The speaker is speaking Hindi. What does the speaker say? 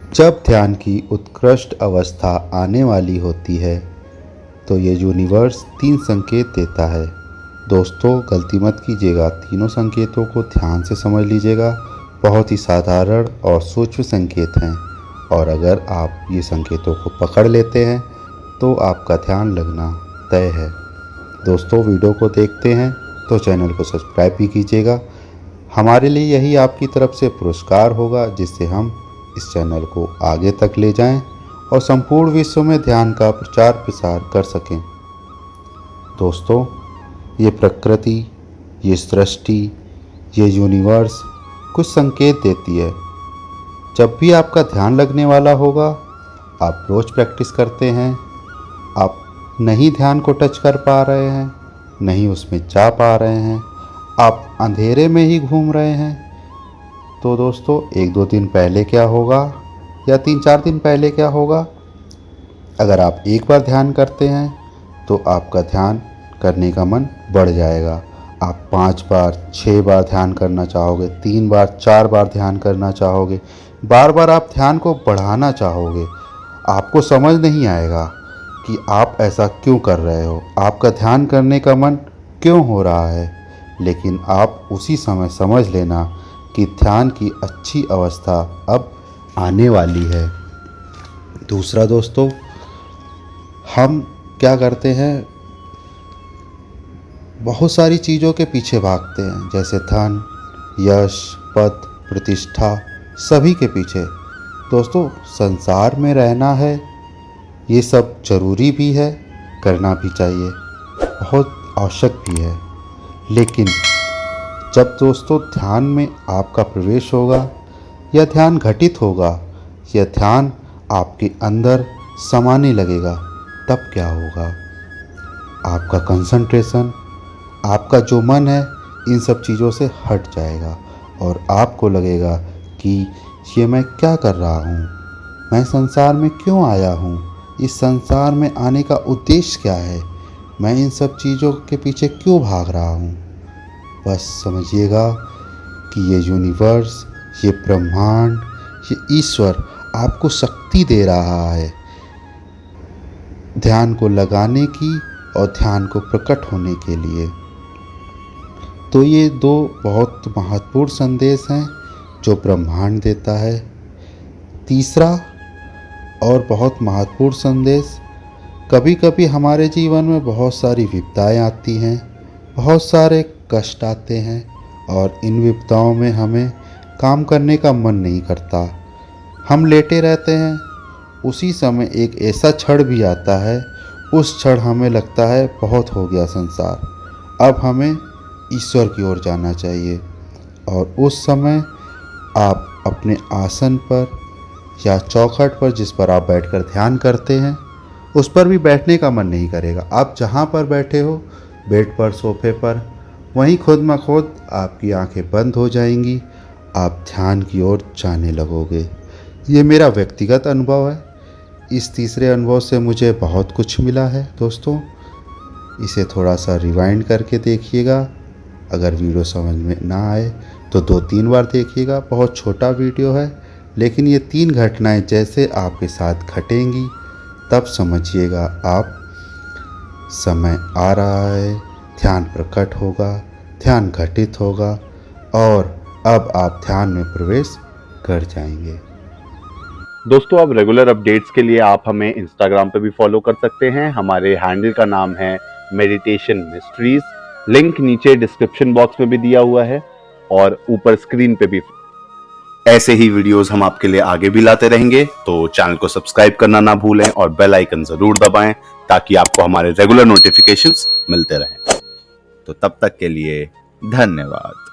जब ध्यान की उत्कृष्ट अवस्था आने वाली होती है तो ये यूनिवर्स 3 संकेत देता है। दोस्तों, गलती मत कीजिएगा, तीनों संकेतों को ध्यान से समझ लीजिएगा। बहुत ही साधारण और सूक्ष्म संकेत हैं और अगर आप ये संकेतों को पकड़ लेते हैं तो आपका ध्यान लगना तय है। दोस्तों, वीडियो को देखते हैं तो चैनल को सब्सक्राइब भी कीजिएगा। हमारे लिए यही आपकी तरफ से पुरस्कार होगा जिससे हम इस चैनल को आगे तक ले जाएं और संपूर्ण विश्व में ध्यान का प्रचार प्रसार कर सकें। दोस्तों, ये प्रकृति, ये सृष्टि, ये यूनिवर्स कुछ संकेत देती है। जब भी आपका ध्यान लगने वाला होगा, आप रोज़ प्रैक्टिस करते हैं, आप नहीं ध्यान को टच कर पा रहे हैं, नहीं उसमें जा पा रहे हैं, आप अंधेरे में ही घूम रहे हैं, तो दोस्तों 1-2 दिन पहले क्या होगा या 3-4 दिन पहले क्या होगा, अगर आप एक बार ध्यान करते हैं तो आपका ध्यान करने का मन बढ़ जाएगा। आप 5 बार 6 बार ध्यान करना चाहोगे, 3 बार 4 बार ध्यान करना चाहोगे, बार बार आप ध्यान को बढ़ाना चाहोगे। आपको समझ नहीं आएगा कि आप ऐसा क्यों कर रहे हो, आपका ध्यान करने का मन क्यों हो रहा है, लेकिन आप उसी समय समझ लेना कि ध्यान की अच्छी अवस्था अब आने वाली है। दूसरा दोस्तों, हम क्या करते हैं, बहुत सारी चीज़ों के पीछे भागते हैं, जैसे धन, यश, पद, प्रतिष्ठा, सभी के पीछे। दोस्तों, संसार में रहना है, ये सब ज़रूरी भी है, करना भी चाहिए, बहुत आवश्यक भी है। लेकिन जब दोस्तों ध्यान में आपका प्रवेश होगा या ध्यान घटित होगा या ध्यान आपके अंदर समाने लगेगा, तब क्या होगा, आपका कंसंट्रेशन, आपका जो मन है इन सब चीज़ों से हट जाएगा और आपको लगेगा कि ये मैं क्या कर रहा हूँ, मैं संसार में क्यों आया हूँ, इस संसार में आने का उद्देश्य क्या है, मैं इन सब चीज़ों के पीछे क्यों भाग रहा हूँ। बस समझिएगा कि ये यूनिवर्स, ये ब्रह्मांड, ये ईश्वर आपको शक्ति दे रहा है ध्यान को लगाने की और ध्यान को प्रकट होने के लिए। तो ये 2 बहुत महत्वपूर्ण संदेश हैं जो ब्रह्मांड देता है। तीसरा और बहुत महत्वपूर्ण संदेश, कभी कभी हमारे जीवन में बहुत सारी विपदाएं आती हैं, बहुत सारे कष्ट आते हैं और इन विपदाओं में हमें काम करने का मन नहीं करता, हम लेटे रहते हैं। उसी समय एक ऐसा क्षण भी आता है, उस क्षण हमें लगता है बहुत हो गया संसार, अब हमें ईश्वर की ओर जाना चाहिए। और उस समय आप अपने आसन पर या चौखट पर जिस पर आप बैठकर ध्यान करते हैं, उस पर भी बैठने का मन नहीं करेगा। आप जहाँ पर बैठे हो, बेड पर, सोफे पर, वहीं खुद म खुद आपकी आंखें बंद हो जाएंगी, आप ध्यान की ओर जाने लगोगे। ये मेरा व्यक्तिगत अनुभव है। इस तीसरे अनुभव से मुझे बहुत कुछ मिला है। दोस्तों, इसे थोड़ा सा रिवाइंड करके देखिएगा। अगर वीडियो समझ में ना आए तो 2-3 बार देखिएगा। बहुत छोटा वीडियो है, लेकिन ये 3 घटनाएं जैसे आपके साथ घटेंगी तब समझिएगा आप समय आ रहा है, ध्यान प्रकट होगा, ध्यान घटित होगा और अब आप ध्यान में प्रवेश कर जाएंगे। दोस्तों, अब रेगुलर अपडेट्स के लिए आप हमें इंस्टाग्राम पे भी फॉलो कर सकते हैं। हमारे हैंडल का नाम है मेडिटेशन मिस्ट्रीज। लिंक नीचे डिस्क्रिप्शन बॉक्स में भी दिया हुआ है और ऊपर स्क्रीन पे भी। ऐसे ही वीडियोस हम आपके लिए आगे भी लाते रहेंगे, तो चैनल को सब्सक्राइब करना ना भूलें और बेल आइकन जरूर दबाएं ताकि आपको हमारे रेगुलर नोटिफिकेशंस मिलते रहें। तो तब तक के लिए धन्यवाद।